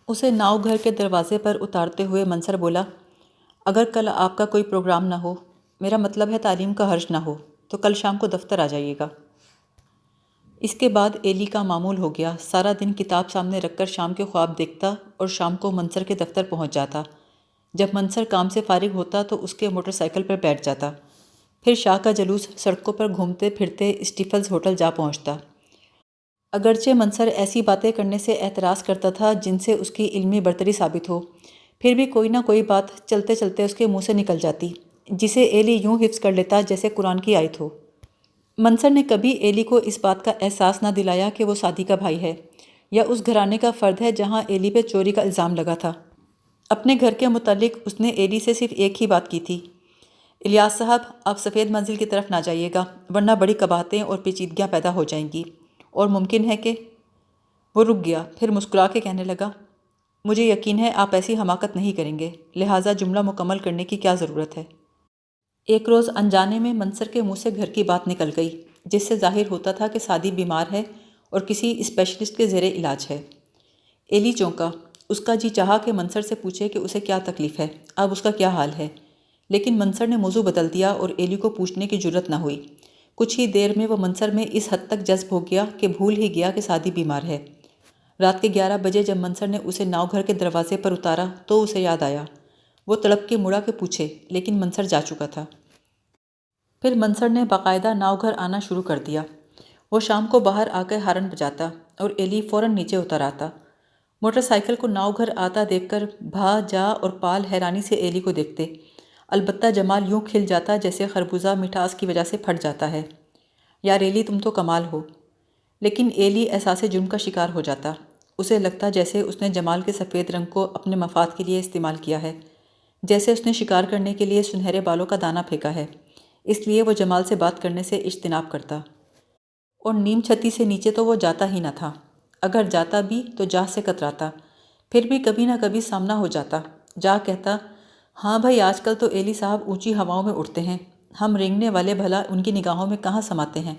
اسے ناؤ گھر کے دروازے پر اتارتے ہوئے منصر بولا، اگر کل آپ کا کوئی پروگرام نہ ہو، میرا مطلب ہے تعلیم کا حرج نہ ہو، تو کل شام کو دفتر آ جائیے گا۔ اس کے بعد ایلی کا معمول ہو گیا، سارا دن کتاب سامنے رکھ کر شام کے خواب دیکھتا اور شام کو منصر کے دفتر پہنچ جاتا۔ جب منصر کام سے فارغ ہوتا تو اس کے موٹر سائیکل پر بیٹھ جاتا، پھر شاہ کا جلوس سڑکوں پر گھومتے پھرتے اسٹیفلز ہوٹل جا پہنچتا۔ اگرچہ منصر ایسی باتیں کرنے سے اعتراض کرتا تھا جن سے اس کی علمی برتری ثابت ہو، پھر بھی کوئی نہ کوئی بات چلتے چلتے اس کے منہ سے نکل جاتی، جسے ایلی یوں حفظ کر لیتا جیسے قرآن کی آیت ہو۔ منصر نے کبھی ایلی کو اس بات کا احساس نہ دلایا کہ وہ سعدی کا بھائی ہے یا اس گھرانے کا فرد ہے جہاں ایلی پہ چوری کا الزام لگا تھا۔ اپنے گھر کے متعلق اس نے ایلی سے صرف ایک ہی بات کی تھی، الیاس صاحب، آپ سفید منزل کی طرف نہ جائیے گا ورنہ بڑی قباحتیں اور پیچیدگیاں پیدا ہو جائیں گی، اور ممکن ہے کہ… وہ رک گیا، پھر مسکرا کے کہنے لگا، مجھے یقین ہے آپ ایسی حماقت نہیں کریں گے، لہٰذا جملہ مکمل کرنے کی کیا ضرورت ہے۔ ایک روز انجانے میں منصر کے منہ سے گھر کی بات نکل گئی، جس سے ظاہر ہوتا تھا کہ سعدی بیمار ہے اور کسی اسپیشلسٹ کے زیر علاج ہے۔ ایلی چونکا، اس کا جی چاہا کہ منصر سے پوچھے کہ اسے کیا تکلیف ہے، اب اس کا کیا حال ہے، لیکن منصر نے موضوع بدل دیا اور ایلی کو پوچھنے کی جرت نہ ہوئی۔ کچھ ہی دیر میں وہ منصر میں اس حد تک جذب ہو گیا کہ بھول ہی گیا کہ سعدی بیمار ہے۔ رات کے 11 بجے جب منصر نے اسے ناؤ گھر کے دروازے پر اتارا تو اسے یاد آیا۔ وہ تڑپ کے مڑا کہ پوچھے، لیکن منصر جا چکا تھا۔ پھر منصر نے باقاعدہ ناؤ گھر آنا شروع کر دیا۔ وہ شام کو باہر آ کر ہارن بجاتا اور ایلی فوراً نیچے اتر آتا۔ موٹر سائیکل کو ناؤ گھر آتا دیکھ کر بھا، جا اور پال حیرانی سے ایلی کو دیکھتے، البتہ جمال یوں کھل جاتا جیسے خربوزہ مٹھاس کی وجہ سے پھٹ جاتا ہے۔ یار ایلی، تم تو کمال ہو۔ لیکن ایلی احساس جرم کا شکار ہو جاتا، اسے لگتا جیسے اس نے جمال کے سفید رنگ کو اپنے مفاد کے لیے استعمال کیا ہے، جیسے اس نے شکار کرنے کے لیے سنہرے بالوں کا دانہ پھینکا ہے، اس لیے وہ جمال سے بات کرنے سے اجتناب کرتا۔ اور نیم چھتی سے نیچے تو وہ جاتا ہی نہ تھا، اگر جاتا بھی تو جاہ سے کتراتا، پھر بھی کبھی نہ کبھی سامنا ہو جاتا۔ جاہ کہتا، ہاں بھائی، آج کل تو ایلی صاحب اونچی ہواؤں میں اڑتے ہیں، ہم رینگنے والے بھلا ان کی نگاہوں میں کہاں سماتے ہیں۔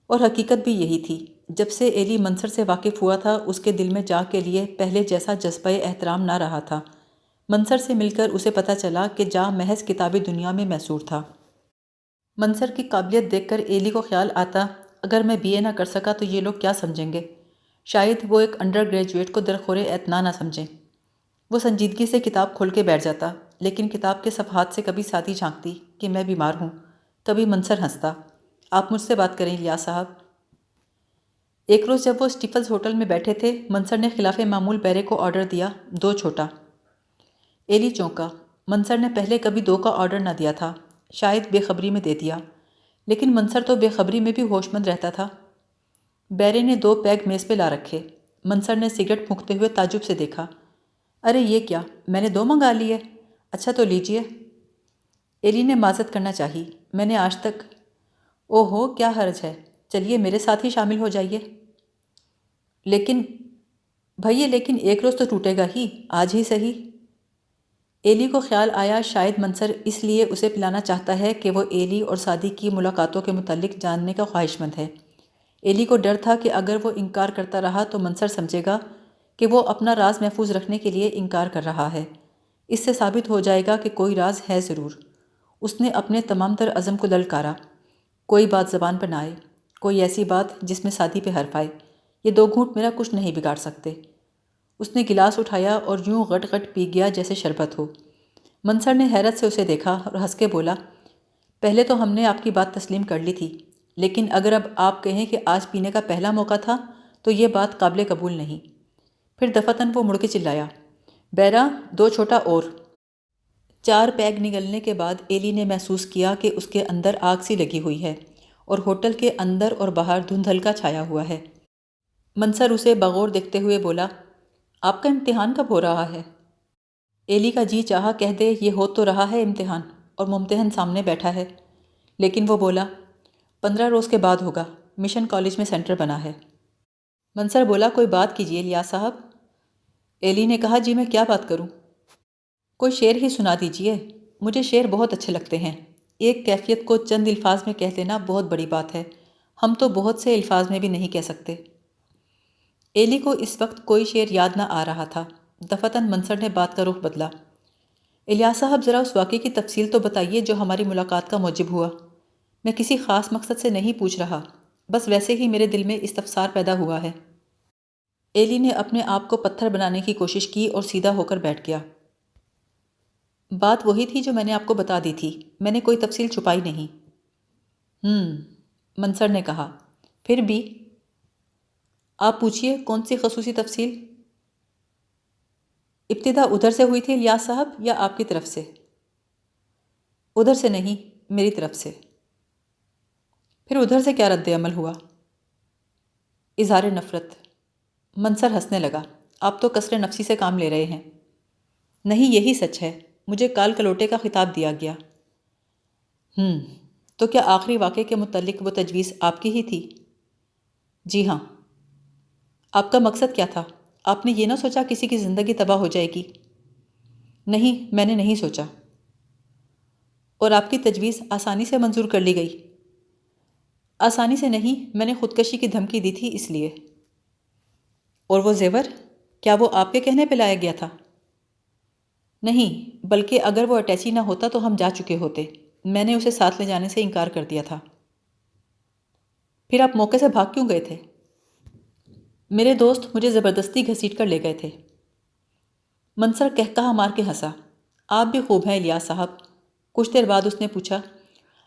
اور حقیقت بھی یہی تھی، جب سے ایلی منصر سے واقف ہوا تھا اس کے دل میں جاہ کے لیے پہلے جیسا جذبہ احترام نہ رہا تھا۔ منصر سے مل کر اسے پتہ چلا کہ جاہ محض کتابی دنیا میں محصور تھا۔ منصر کی قابلیت دیکھ کر ایلی کو خیال آتا، اگر میں بی اے نہ کر سکا تو یہ لوگ کیا سمجھیں گے، شاید وہ ایک انڈر گریجویٹ کو درخور اعتنا نہ سمجھیں۔ وہ سنجیدگی سے کتاب کھول کے بیٹھ جاتا، لیکن کتاب کے صفحات سے کبھی سعدی جھانکتی کہ میں بیمار ہوں، کبھی منصر ہنستا، آپ مجھ سے بات کریں الیاس صاحب۔ ایک روز جب وہ اسٹیفلز ہوٹل میں بیٹھے تھے، منصر نے خلاف معمول بیرے کو آرڈر دیا، 2 چھوٹا۔ ایلی چونکا، منصر نے پہلے کبھی 2 کا آرڈر نہ دیا تھا، شاید بے خبری میں دے دیا، لیکن منصر تو بے خبری میں بھی ہوش مند رہتا تھا۔ بیرے نے 2 پیگ میز پہ لا رکھے۔ منصر نے سگریٹ پھونکتے ہوئے تعجب سے دیکھا، ارے یہ کیا، میں نے 2 منگا لیے، اچھا تو لیجئے۔ ایلی نے معذرت کرنا چاہی، میں نے آج تک… او ہو، کیا حرج ہے، چلیے میرے ساتھ ہی شامل ہو جائیے۔ لیکن بھئیے، لیکن ایک روز تو ٹوٹے گا ہی، آج ہی صحیح۔ ایلی کو خیال آیا شاید منصر اس لیے اسے پلانا چاہتا ہے کہ وہ ایلی اور سعدی کی ملاقاتوں کے متعلق جاننے کا خواہش مند ہے۔ ایلی کو ڈر تھا کہ اگر وہ انکار کرتا رہا تو منصر سمجھے گا کہ وہ اپنا راز محفوظ رکھنے کے لیے انکار کر رہا ہے، اس سے ثابت ہو جائے گا کہ کوئی راز ہے ضرور۔ اس نے اپنے تمام تر عزم کو للکارا، کوئی بات زبان پر نہ آئے، کوئی ایسی بات جس میں سعدی پہ حرف آئے، یہ 2 گھونٹ میرا کچھ نہیں بگاڑ سکتے۔ اس نے گلاس اٹھایا اور یوں غٹ غٹ پی گیا جیسے شربت ہو۔ منصر نے حیرت سے اسے دیکھا اور ہنس کے بولا، پہلے تو ہم نے آپ کی بات تسلیم کر لی تھی، لیکن اگر اب آپ کہیں کہ آج پینے کا پہلا موقع تھا تو یہ بات قابل قبول نہیں۔ پھر دفتن وہ مڑ کے چلایا، بیرا، 2 چھوٹا اور۔ 4 پیگ نگلنے کے بعد ایلی نے محسوس کیا کہ اس کے اندر آگ سی لگی ہوئی ہے اور ہوٹل کے اندر اور باہر دھند ہلکا چھایا ہوا ہے۔ منصر اسے بغور دیکھتے ہوئے بولا، آپ کا امتحان کب ہو رہا ہے؟ ایلی کا جی چاہا کہہ دے یہ ہو تو رہا ہے امتحان، اور ممتحن سامنے بیٹھا ہے، لیکن وہ بولا، 15 روز کے بعد ہوگا، مشن کالج میں سینٹر بنا ہے۔ منصر بولا، کوئی بات کیجیے الیاس صاحب۔ ایلی نے کہا، جی میں کیا بات کروں؟ کوئی شعر ہی سنا دیجیے، مجھے شعر بہت اچھے لگتے ہیں، ایک کیفیت کو چند الفاظ میں کہہ دینا بہت بڑی بات ہے، ہم تو بہت سے الفاظ میں بھی نہیں کہہ سکتے۔ ایلی کو اس وقت کوئی شعر یاد نہ آ رہا تھا۔ دفعتاً منصر نے بات کا رخ بدلا۔ الیاس صاحب، ذرا اس واقعے کی تفصیل تو بتائیے جو ہماری ملاقات کا موجب ہوا۔ میں کسی خاص مقصد سے نہیں پوچھ رہا، بس ویسے ہی میرے دل میں استفسار پیدا ہوا ہے۔ ایلی نے اپنے آپ کو پتھر بنانے کی کوشش کی اور سیدھا ہو کر بیٹھ گیا۔ بات وہی تھی جو میں نے آپ کو بتا دی تھی، میں نے کوئی تفصیل چھپائی نہیں۔ منصر نے کہا۔ پھر بھی آپ پوچھئے، کون سی خصوصی تفصیل؟ ابتدا ادھر سے ہوئی تھی الیاس صاحب، یا آپ کی طرف سے؟ ادھر سے نہیں، میری طرف سے۔ پھر ادھر سے کیا رد عمل ہوا؟ اظہار نفرت۔ منصر ہنسنے لگا۔ آپ تو کسر نفسی سے کام لے رہے ہیں۔ نہیں، یہی سچ ہے، مجھے کال کلوٹے کا خطاب دیا گیا۔ تو کیا آخری واقعے کے متعلق وہ تجویز آپ کی ہی تھی؟ جی ہاں۔ آپ کا مقصد کیا تھا؟ آپ نے یہ نہ سوچا کسی کی زندگی تباہ ہو جائے گی؟ نہیں، میں نے نہیں سوچا۔ اور آپ کی تجویز آسانی سے منظور کر لی گئی؟ آسانی سے نہیں، میں نے خودکشی کی دھمکی دی تھی اس لیے۔ اور وہ زیور، کیا وہ آپ کے کہنے پہ لایا گیا تھا؟ نہیں، بلکہ اگر وہ اٹیچی نہ ہوتا تو ہم جا چکے ہوتے۔ میں نے اسے ساتھ لے جانے سے انکار کر دیا تھا۔ پھر آپ موقع سے بھاگ کیوں گئے تھے؟ میرے دوست مجھے زبردستی گھسیٹ کر لے گئے تھے۔ منصر کہکہا مار کے ہنسا۔ آپ بھی خوب ہیں الیاس صاحب۔ کچھ دیر بعد اس نے پوچھا،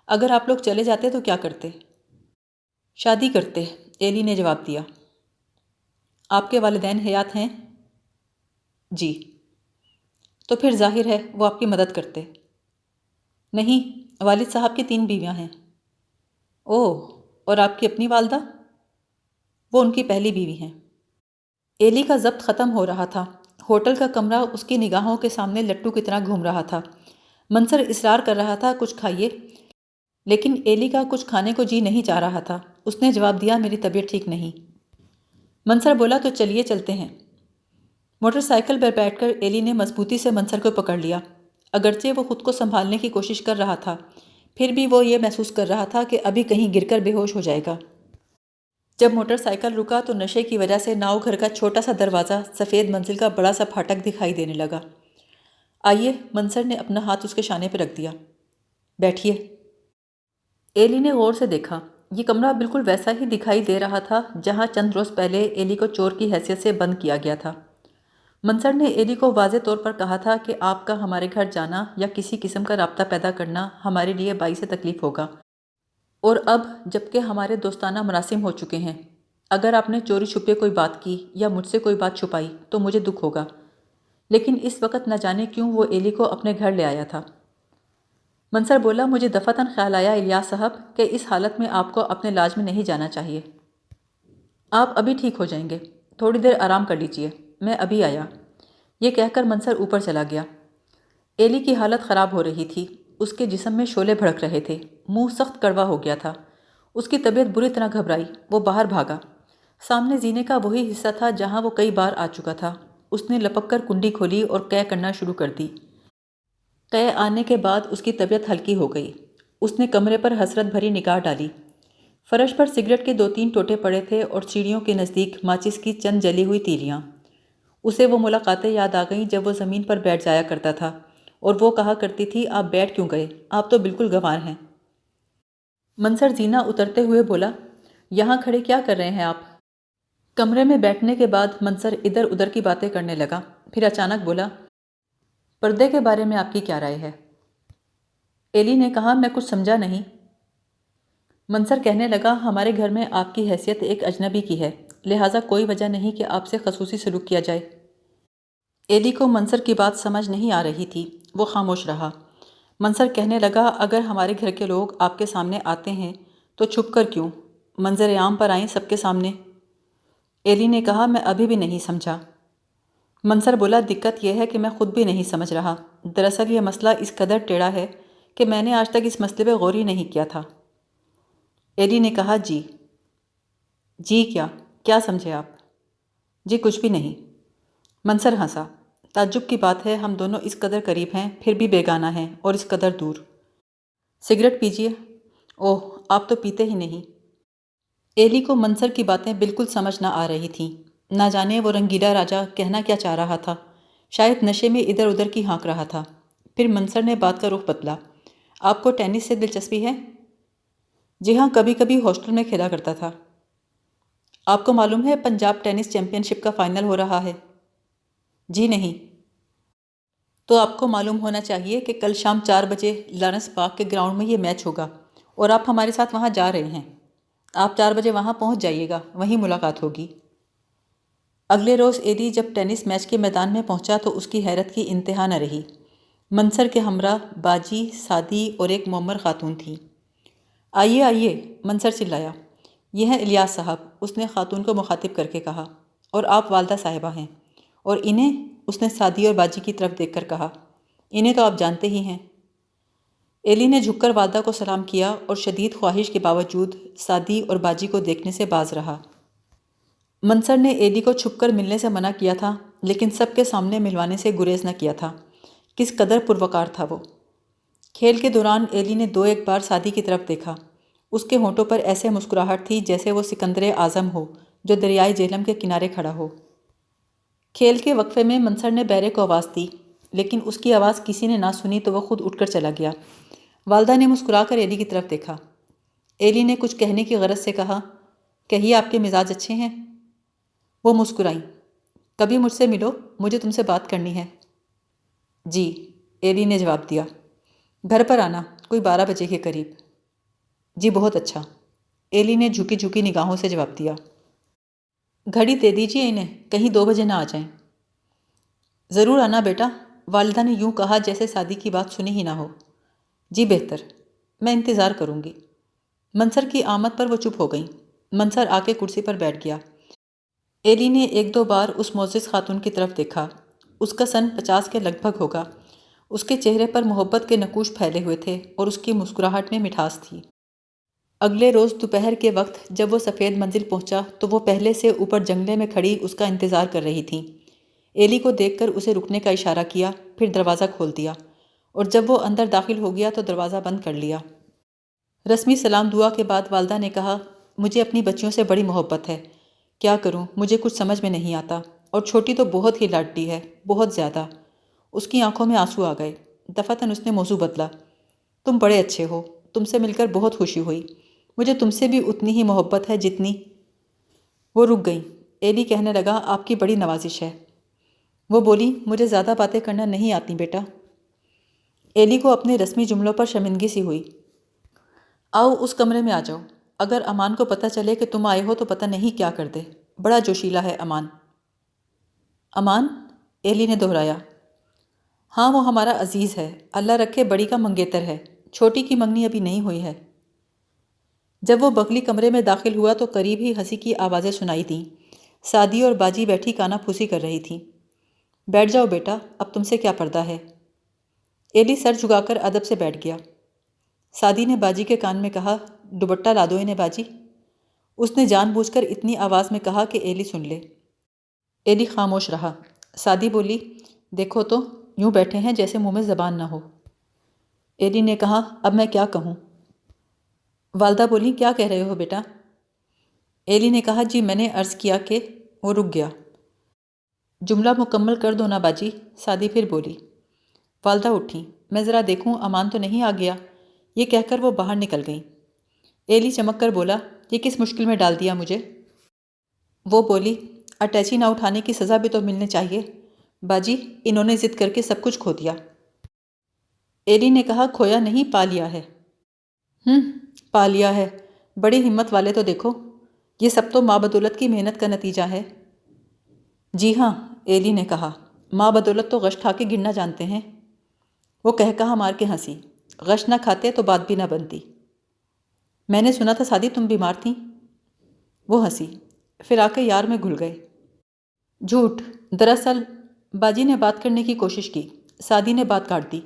اگر آپ لوگ چلے جاتے تو کیا کرتے؟ شادی کرتے، ایلی نے جواب دیا۔ آپ کے والدین حیات ہیں؟ جی۔ تو پھر ظاہر ہے وہ آپ کی مدد کرتے۔ نہیں، والد صاحب کی 3 بیویاں ہیں۔ اوہ، اور آپ کی اپنی والدہ؟ وہ ان کی پہلی بیوی ہیں۔ ایلی کا ضبط ختم ہو رہا تھا۔ ہوٹل کا کمرہ اس کی نگاہوں کے سامنے لٹو کی طرح گھوم رہا تھا۔ منصر اصرار کر رہا تھا کچھ کھائیے، لیکن ایلی کا کچھ کھانے کو جی نہیں چاہ رہا تھا۔ اس نے جواب دیا، میری طبیعت ٹھیک نہیں۔ منصر بولا، تو چلیے چلتے ہیں۔ موٹر سائیکل پر بیٹھ کر ایلی نے مضبوطی سے منصر کو پکڑ لیا۔ اگرچہ وہ خود کو سنبھالنے کی کوشش کر رہا تھا، پھر بھی وہ یہ محسوس کر رہا تھا کہ ابھی کہیں گر کر بے ہوش ہو جائے گا۔ جب موٹر سائیکل رکا تو نشے کی وجہ سے ناؤ گھر کا چھوٹا سا دروازہ سفید منزل کا بڑا سا پھاٹک دکھائی دینے لگا۔ آئیے، منصر نے اپنا ہاتھ اس کے شانے پہ رکھ دیا۔ بیٹھیے۔ ایلی نے غور سے دیکھا۔ یہ کمرہ بالکل ویسا ہی دکھائی دے رہا تھا جہاں چند روز پہلے ایلی کو چور کی حیثیت سے بند کیا گیا تھا۔ منصر نے ایلی کو واضح طور پر کہا تھا کہ آپ کا ہمارے گھر جانا یا کسی قسم کا رابطہ پیدا کرنا ہمارے لیے باعث تکلیف ہوگا، اور اب جبکہ ہمارے دوستانہ مراسم ہو چکے ہیں، اگر آپ نے چوری چھپے کوئی بات کی یا مجھ سے کوئی بات چھپائی تو مجھے دکھ ہوگا۔ لیکن اس وقت نہ جانے کیوں وہ ایلی کو اپنے گھر لے آیا تھا۔ منصر بولا، مجھے دفعتاً خیال آیا الیاس صاحب کہ اس حالت میں آپ کو اپنے لاج میں نہیں جانا چاہیے۔ آپ ابھی ٹھیک ہو جائیں گے، تھوڑی دیر آرام کر لیجئے، میں ابھی آیا۔ یہ کہہ کر منصر اوپر چلا گیا۔ ایلی کی حالت خراب ہو رہی تھی، اس کے جسم میں شعلے بھڑک رہے تھے، منہ سخت کڑوا ہو گیا تھا۔ اس کی طبیعت بری طرح گھبرائی، وہ باہر بھاگا۔ سامنے زینے کا وہی حصہ تھا جہاں وہ کئی بار آ چکا تھا۔ اس نے لپک کر کنڈی کھولی اور قے کرنا شروع کر دی۔ قے آنے کے بعد اس کی طبیعت ہلکی ہو گئی۔ اس نے کمرے پر حسرت بھری نگاہ ڈالی۔ فرش پر سگریٹ کے 2-3 ٹوٹے پڑے تھے اور سیڑھیوں کے نزدیک ماچس کی چند جلی ہوئی تیلیاں۔ اسے وہ ملاقاتیں یاد آ گئیں جب وہ زمین پر بیٹھ جایا کرتا تھا اور وہ کہا کرتی تھی، آپ بیٹھ کیوں گئے، آپ تو بالکل گنوار ہیں۔ منصر زینہ اترتے ہوئے بولا، یہاں کھڑے کیا کر رہے ہیں آپ؟ کمرے میں بیٹھنے کے بعد منصر ادھر ادھر کی باتیں کرنے لگا، پھر اچانک بولا، پردے کے بارے میں آپ کی کیا رائے ہے؟ ایلی نے کہا، میں کچھ سمجھا نہیں۔ منصر کہنے لگا، ہمارے گھر میں آپ کی حیثیت ایک اجنبی کی ہے، لہٰذا کوئی وجہ نہیں کہ آپ سے خصوصی سلوک کیا جائے۔ ایلی کو منصر کی بات سمجھ نہیں آ رہی تھی، وہ خاموش رہا۔ منصر کہنے لگا، اگر ہمارے گھر کے لوگ آپ کے سامنے آتے ہیں تو چھپ کر کیوں، منظر عام پر آئیں سب کے سامنے۔ ایلی نے کہا، میں ابھی بھی نہیں سمجھا۔ منصر بولا، دقت یہ ہے کہ میں خود بھی نہیں سمجھ رہا۔ دراصل یہ مسئلہ اس قدر ٹیڑھا ہے کہ میں نے آج تک اس مسئلے پہ غور ہی نہیں کیا تھا۔ ایلی نے کہا، جی کیا سمجھے آپ؟ جی کچھ بھی نہیں۔ منصر ہنسا۔ تعجب کی بات ہے، ہم دونوں اس قدر قریب ہیں پھر بھی بیگانہ ہیں، اور اس قدر دور۔ سگریٹ پیجئے۔ اوہ، آپ تو پیتے ہی نہیں۔ ایلی کو منصر کی باتیں بالکل سمجھ نہ آ رہی تھیں۔ نہ جانے وہ رنگیلا راجا کہنا کیا چاہ رہا تھا، شاید نشے میں ادھر ادھر کی ہانک رہا تھا۔ پھر منصر نے بات کا رخ بدلا۔ آپ کو ٹینس سے دلچسپی ہے؟ جی ہاں، کبھی کبھی ہاسٹل میں کھیلا کرتا تھا۔ آپ کو معلوم ہے پنجاب ٹینس چیمپئن شپ کا فائنل ہو رہا ہے؟ جی نہیں۔ تو آپ کو معلوم ہونا چاہیے کہ کل شام 4 بجے لارنس پارک کے گراؤنڈ میں یہ میچ ہوگا اور آپ ہمارے ساتھ وہاں جا رہے ہیں۔ آپ 4 بجے وہاں پہنچ جائیے گا، وہیں ملاقات ہوگی۔ اگلے روز ایلی جب ٹینس میچ کے میدان میں پہنچا تو اس کی حیرت کی انتہا نہ رہی۔ منصر کے ہمراہ باجی، سعدی اور ایک معمر خاتون تھی۔ آئیے آئیے، منصر چلایا، یہ ہیں الیاس صاحب، اس نے خاتون کو مخاطب کر کے کہا، اور آپ والدہ صاحبہ ہیں، اور انہیں، اس نے سعدی اور باجی کی طرف دیکھ کر کہا، انہیں تو آپ جانتے ہی ہیں۔ ایلی نے جھک کر والدہ کو سلام کیا اور شدید خواہش کے باوجود سعدی اور باجی کو دیکھنے سے باز رہا۔ منصر نے ایلی کو چھپ کر ملنے سے منع کیا تھا، لیکن سب کے سامنے ملوانے سے گریز نہ کیا تھا۔ کس قدر پروقار تھا وہ۔ کھیل کے دوران ایلی نے 2 بار سعدی کی طرف دیکھا۔ اس کے ہونٹوں پر ایسے مسکراہٹ تھی جیسے وہ سکندر اعظم ہو جو دریائے جہلم کے کنارے کھڑا ہو۔ کھیل کے وقفے میں منصر نے بیرے کو آواز دی، لیکن اس کی آواز کسی نے نہ سنی تو وہ خود اٹھ کر چلا گیا۔ والدہ نے مسکرا کر ایلی کی طرف دیکھا۔ ایلی نے کچھ کہنے کی غرض سے کہا، کہیے آپ کے مزاج اچھے ہیں؟ وہ مسکرائیں۔ کبھی مجھ سے ملو، مجھے تم سے بات کرنی ہے۔ جی، ایلی نے جواب دیا۔ گھر پر آنا، کوئی 12 بجے کے قریب۔ جی بہت اچھا، ایلی نے جھکی جھکی نگاہوں سے جواب دیا۔ گھڑی دے دیجیے انہیں، کہیں 2 بجے نہ آ جائیں۔ ضرور آنا بیٹا، والدہ نے یوں کہا جیسے سعدی کی بات سنی ہی نہ ہو۔ جی بہتر، میں انتظار کروں گی۔ منصر کی آمد پر وہ چپ ہو گئیں۔ منصر آ کے کرسی پر بیٹھ گیا۔ ایلی نے 1-2 بار اس معزز خاتون کی طرف دیکھا۔ اس کا سن 50 کے لگ بھگ ہوگا۔ اس کے چہرے پر محبت کے نقوش پھیلے ہوئے تھے اور اس کی مسکراہٹ میں مٹھاس تھی۔ اگلے روز دوپہر کے وقت جب وہ سفید منزل پہنچا تو وہ پہلے سے اوپر جنگلے میں کھڑی اس کا انتظار کر رہی تھیں۔ ایلی کو دیکھ کر اسے رکنے کا اشارہ کیا، پھر دروازہ کھول دیا، اور جب وہ اندر داخل ہو گیا تو دروازہ بند کر لیا۔ رسمی سلام دعا کے بعد والدہ نے کہا، مجھے اپنی بچیوں سے بڑی محبت ہے، کیا کروں، مجھے کچھ سمجھ میں نہیں آتا، اور چھوٹی تو بہت ہی لاڈلی ہے، بہت زیادہ۔ اس کی آنکھوں میں آنسو آ گئے۔ دفعتاً اس نے موضوع بدلا، تم بڑے اچھے ہو، تم سے مل کر بہت خوشی ہوئی، مجھے تم سے بھی اتنی ہی محبت ہے جتنی۔ وہ رک گئی۔ ایلی کہنے لگا، آپ کی بڑی نوازش ہے۔ وہ بولی، مجھے زیادہ باتیں کرنا نہیں آتی بیٹا۔ ایلی کو اپنے رسمی جملوں پر شرمندگی سی ہوئی۔ آؤ اس کمرے میں آ جاؤ، اگر امان کو پتہ چلے کہ تم آئے ہو تو پتہ نہیں کیا کر دے، بڑا جوشیلا ہے امان۔ امان؟ ایلی نے دہرایا۔ ہاں وہ ہمارا عزیز ہے، اللہ رکھے بڑی کا منگیتر ہے، چھوٹی کی منگنی ابھی نہیں ہوئی ہے۔ جب وہ بغلی کمرے میں داخل ہوا تو قریب ہی ہنسی کی آوازیں سنائی دیں۔ سعدی اور باجی بیٹھی کانا پھوسی کر رہی تھیں۔ بیٹھ جاؤ بیٹا، اب تم سے کیا پردہ ہے۔ ایلی سر جھکا کر ادب سے بیٹھ گیا۔ سعدی نے باجی کے کان میں کہا، دوپٹہ لا دو انہیں باجی۔ اس نے جان بوجھ کر اتنی آواز میں کہا کہ ایلی سن لے۔ ایلی خاموش رہا۔ سعدی بولی، دیکھو تو، یوں بیٹھے ہیں جیسے منہ میں زبان نہ ہو۔ ایلی نے کہا، اب میں کیا کہوں؟ والدہ بولی، کیا کہہ رہے ہو بیٹا؟ ایلی نے کہا، جی میں نے عرض کیا کہ… وہ رک گیا۔ جملہ مکمل کر دو نا باجی، سعدی پھر بولی۔ والدہ اٹھیں، میں ذرا دیکھوں امان تو نہیں آ گیا، یہ کہہ کر وہ باہر نکل گئیں۔ ایلی چمک کر بولا، یہ کس مشکل میں ڈال دیا مجھے؟ وہ بولی، اٹیچی نہ اٹھانے کی سزا بھی تو ملنی چاہیے، باجی انہوں نے ضد کر کے سب کچھ کھو دیا۔ ایلی نے کہا، کھویا نہیں، پا لیا ہے۔ پا لیا ہے، بڑی ہمت والے تو دیکھو، یہ سب تو ماں بدولت کی محنت کا نتیجہ ہے۔ جی ہاں، ایلی نے کہا، ماں بدولت تو غش کھا کے گرنا جانتے ہیں۔ وہ کہا مار کے ہنسی، غش نہ کھاتے تو بات بھی نہ بنتی۔ میں نے سنا تھا سعدی تم بیمار تھیں۔ وہ ہنسی، پھر آ کے یار میں گھل گئے۔ جھوٹ، دراصل… باجی نے بات کرنے کی کوشش کی، سعدی نے بات کاٹ دی،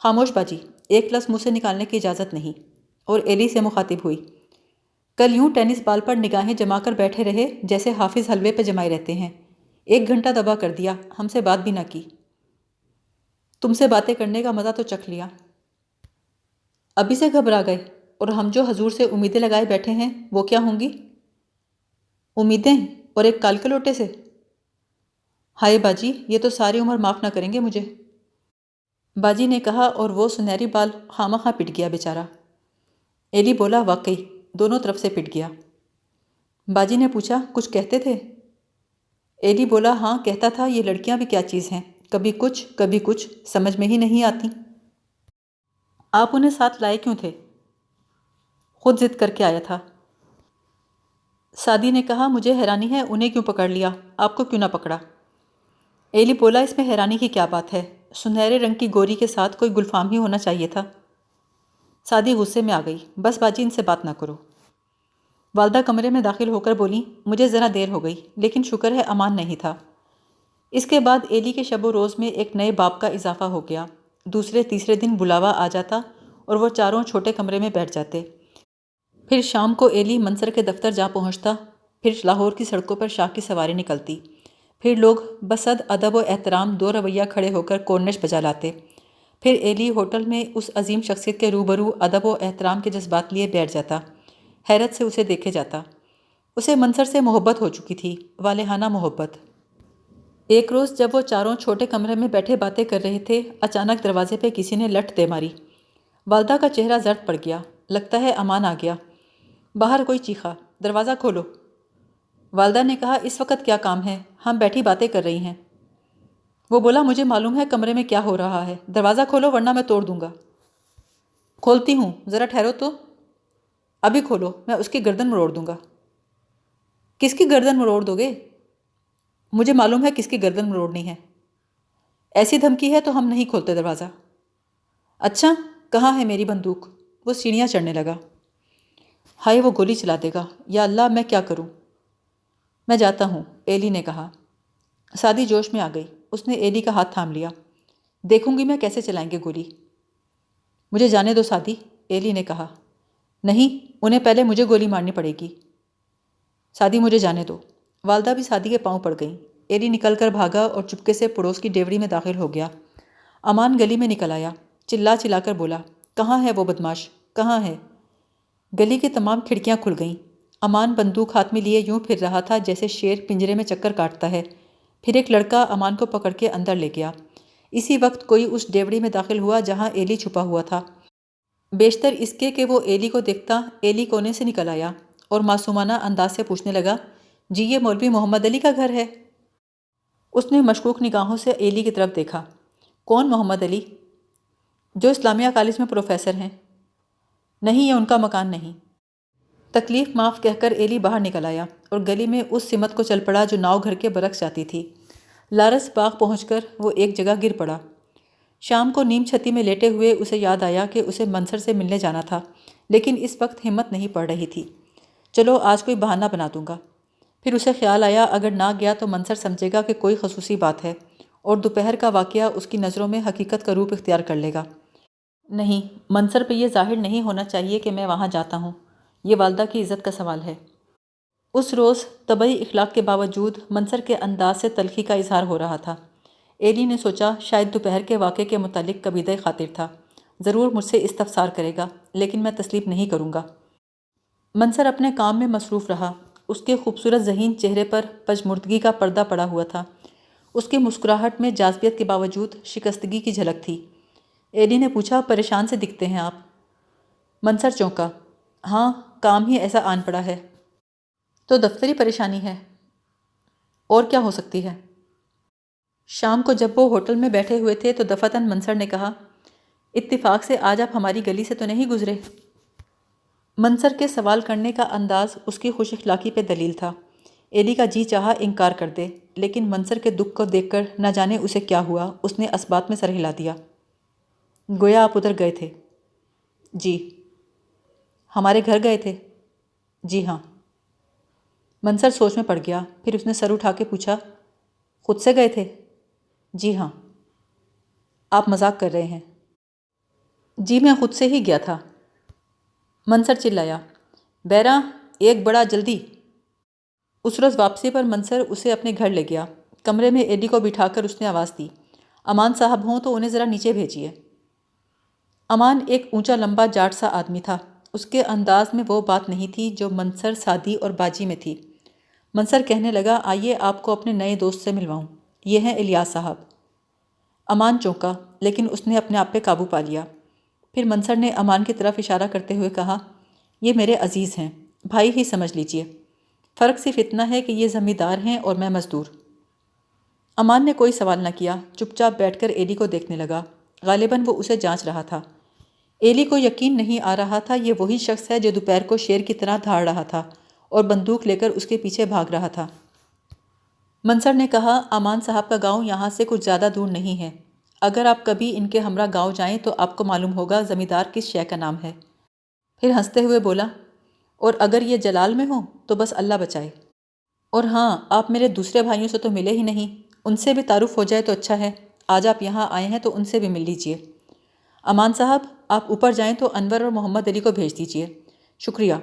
خاموش باجی، ایک لفظ منہ سے نکالنے کی اجازت نہیں۔ اور ایلی سے مخاطب ہوئی، کل یوں ٹینس بال پر نگاہیں جما کر بیٹھے رہے جیسے حافظ حلوے پہ جمائے رہتے ہیں، 1 گھنٹہ دبا کر دیا، ہم سے بات بھی نہ کی۔ تم سے باتیں کرنے کا مزہ تو چکھ لیا۔ ابھی سے گھبرا گئے، اور ہم جو حضور سے امیدیں لگائے بیٹھے ہیں وہ کیا ہوں گی؟ امیدیں؟ اور ایک کال کے لوٹے سے؟ ہائے باجی، یہ تو ساری عمر معاف نہ کریں گے مجھے، باجی نے کہا، اور وہ سنہری بال خواہ پٹ گیا بیچارہ۔ ایلی بولا، واقعی دونوں طرف سے پٹ گیا۔ باجی نے پوچھا، کچھ کہتے تھے؟ ایلی بولا، ہاں کہتا تھا، یہ لڑکیاں بھی کیا چیز ہیں، کبھی کچھ سمجھ میں ہی نہیں آتی۔ آپ انہیں ساتھ لائے کیوں تھے؟ خود ضد کر کے آیا تھا۔ سعدی نے کہا، مجھے حیرانی ہے انہیں کیوں پکڑ لیا، آپ کو کیوں نہ پکڑا؟ ایلی بولا، اس میں حیرانی کی کیا بات ہے، سنہرے رنگ کی گوری کے ساتھ کوئی گلفام ہی ہونا چاہیے تھا۔ سعدی غصے میں آ گئی، بس باجی ان سے بات نہ کرو۔ والدہ کمرے میں داخل ہو کر بولی، مجھے ذرا دیر ہو گئی، لیکن شکر ہے امان نہیں تھا۔ اس کے بعد ایلی کے شب و روز میں ایک نئے باب کا اضافہ ہو گیا۔ دوسرے تیسرے دن بلاوا آ جاتا اور وہ چاروں چھوٹے کمرے میں بیٹھ جاتے۔ پھر شام کو ایلی منصر کے دفتر جا پہنچتا، پھر لاہور کی سڑکوں پر شاہ کی سواری نکلتی، پھر لوگ بصد ادب و احترام دو رویہ کھڑے ہو کر کورنش بجا لاتے، پھر ایلی ہوٹل میں اس عظیم شخصیت کے روبرو ادب و احترام کے جذبات لیے بیٹھ جاتا، حیرت سے اسے دیکھے جاتا۔ اسے منصر سے محبت ہو چکی تھی، والہانہ محبت۔ ایک روز جب وہ چاروں چھوٹے کمرے میں بیٹھے باتیں کر رہے تھے، اچانک دروازے پہ کسی نے لٹ دے ماری۔ والدہ کا چہرہ زرد پڑ گیا، لگتا ہے امان آ گیا۔ باہر کوئی چیخا، دروازہ کھولو۔ والدہ نے کہا، اس وقت کیا کام ہے، ہم بیٹھی باتیں کر رہی ہیں۔ وہ بولا، مجھے معلوم ہے کمرے میں کیا ہو رہا ہے، دروازہ کھولو ورنہ میں توڑ دوں گا۔ کھولتی ہوں، ذرا ٹھہرو تو۔ ابھی کھولو، میں اس کی گردن مروڑ دوں گا۔ کس کی گردن مروڑ دو گے؟ مجھے معلوم ہے کس کی گردن مروڑنی ہے۔ ایسی دھمکی ہے تو ہم نہیں کھولتے دروازہ۔ اچھا، کہاں ہے میری بندوق؟ وہ سیڑھیاں چڑھنے لگا۔ ہائے، وہ گولی چلا دے گا، یا اللہ میں کیا کروں؟ میں جاتا ہوں، ایلی نے کہا۔ سعدی جوش میں آ گئی، اس نے ایلی کا ہاتھ تھام لیا۔ دیکھوں گی میں کیسے چلائیں گے گولی۔ مجھے جانے دو سعدی، ایلی نے کہا۔ نہیں، انہیں پہلے مجھے گولی مارنی پڑے گی۔ سعدی مجھے جانے دو۔ والدہ بھی سعدی کے پاؤں پڑ گئیں۔ ایلی نکل کر بھاگا اور چپکے سے پڑوس کی ڈیوڑی میں داخل ہو گیا۔ امان گلی میں نکل آیا، چلا چلا کر بولا، کہاں ہے وہ بدماش، کہاں ہے؟ گلی کی تمام کھڑکیاں کھل گئیں۔ امان بندوق ہاتھ میں لیے یوں پھر رہا تھا جیسے شیر پنجرے میں چکر کاٹتا ہے۔ پھر ایک لڑکا امان کو پکڑ کے اندر لے گیا۔ اسی وقت کوئی اس ڈیوڑی میں داخل ہوا جہاں ایلی چھپا ہوا تھا۔ بیشتر اس کے کہ وہ ایلی کو دیکھتا، ایلی کونے سے نکل آیا اور معصومانہ انداز سے پوچھنے لگا، جی یہ مولوی محمد علی کا گھر ہے؟ اس نے مشکوک نگاہوں سے ایلی کی طرف دیکھا۔ کون محمد علی؟ جو اسلامیہ کالج میں پروفیسر ہیں۔ نہیں، یہ ان کا مکان نہیں۔ تکلیف معاف کہہ کر ایلی باہر نکل آیا اور گلی میں اس سمت کو چل پڑا جو ناؤ گھر کے برعکس جاتی تھی۔ لارس باغ پہنچ کر وہ ایک جگہ گر پڑا۔ شام کو نیم چھتی میں لیٹے ہوئے اسے یاد آیا کہ اسے منصر سے ملنے جانا تھا، لیکن اس وقت ہمت نہیں پڑ رہی تھی۔ چلو آج کوئی بہانہ بنا دوں گا۔ پھر اسے خیال آیا اگر نہ گیا تو منصر سمجھے گا کہ کوئی خصوصی بات ہے اور دوپہر کا واقعہ اس کی نظروں میں حقیقت کا روپ اختیار کر لے گا۔ نہیں، منصر پہ یہ ظاہر نہیں ہونا چاہیے کہ میں وہاں جاتا ہوں، یہ والدہ کی عزت کا سوال ہے۔ اس روز طبعی اخلاق کے باوجود منصر کے انداز سے تلخی کا اظہار ہو رہا تھا۔ ایلی نے سوچا شاید دوپہر کے واقعے کے متعلق کبیدہ خاطر تھا، ضرور مجھ سے استفسار کرے گا، لیکن میں تسلیم نہیں کروں گا۔ منصر اپنے کام میں مصروف رہا۔ اس کے خوبصورت ذہین چہرے پر پژمردگی کا پردہ پڑا ہوا تھا۔ اس کی مسکراہٹ میں جاذبیت کے باوجود شکستگی کی جھلک تھی۔ ایلی نے پوچھا، پریشان سے دکھتے ہیں آپ؟ منصر چونکا، ہاں، کام ہی ایسا آن پڑا ہے۔ تو دفتری پریشانی ہے؟ اور کیا ہو سکتی ہے؟ شام کو جب وہ ہوٹل میں بیٹھے ہوئے تھے تو دفعتاً منصر نے کہا، اتفاق سے آج آپ ہماری گلی سے تو نہیں گزرے؟ منصر کے سوال کرنے کا انداز اس کی خوش اخلاقی پہ دلیل تھا۔ ایلی کا جی چاہا انکار کر دے، لیکن منصر کے دکھ کو دیکھ کر نہ جانے اسے کیا ہوا، اس نے اسبات میں سر ہلا دیا۔ گویا آپ ادھر گئے تھے؟ جی۔ ہمارے گھر گئے تھے؟ جی ہاں۔ منصر سوچ میں پڑ گیا، پھر اس نے سر اٹھا کے پوچھا، خود سے گئے تھے؟ جی ہاں۔ آپ مذاق کر رہے ہیں؟ جی میں خود سے ہی گیا تھا۔ منصر چلایا، بیرا ایک بڑا جلدی۔ اس روز واپسی پر منصر اسے اپنے گھر لے گیا۔ کمرے میں ایلی کو بٹھا کر اس نے آواز دی، امان صاحب ہوں تو انہیں ذرا نیچے بھیجیے۔ امان ایک اونچا لمبا جاٹ سا آدمی تھا۔ اس کے انداز میں وہ بات نہیں تھی جو منصر، سعدی اور باجی میں تھی۔ منصر کہنے لگا، آئیے آپ کو اپنے نئے دوست سے ملواؤں۔ یہ ہیں الیاس صاحب۔ امان چونکا، لیکن اس نے اپنے آپ پہ قابو پا لیا۔ پھر منصر نے امان کی طرف اشارہ کرتے ہوئے کہا، یہ میرے عزیز ہیں، بھائی ہی سمجھ لیجئے۔ فرق صرف اتنا ہے کہ یہ زمیندار ہیں اور میں مزدور۔ امان نے کوئی سوال نہ کیا، چپ چاپ بیٹھ کر ایلی کو دیکھنے لگا۔ غالباً وہ اسے جانچ رہا تھا۔ ایلی کو یقین نہیں آ رہا تھا یہ وہی شخص ہے جو دوپہر کو شیر کی طرح دھاڑ رہا تھا اور بندوق لے کر اس کے پیچھے بھاگ رہا تھا۔ منصر نے کہا، امان صاحب کا گاؤں یہاں سے کچھ زیادہ دور نہیں ہے۔ اگر آپ کبھی ان کے ہمراہ گاؤں جائیں تو آپ کو معلوم ہوگا زمیندار کس شے کا نام ہے۔ پھر ہنستے ہوئے بولا، اور اگر یہ جلال میں ہوں تو بس اللہ بچائے۔ اور ہاں، آپ میرے دوسرے بھائیوں سے تو ملے ہی نہیں، ان سے بھی تعارف ہو جائے تو اچھا ہے۔ آج آپ یہاں آئے ہیں تو ان سے بھی مل لیجئے۔ امان صاحب، آپ اوپر جائیں تو انور اور محمد علی کو بھیج دیجئے۔ شکریہ۔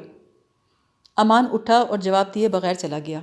امان اٹھا اور جواب دیے بغیر چلا گیا۔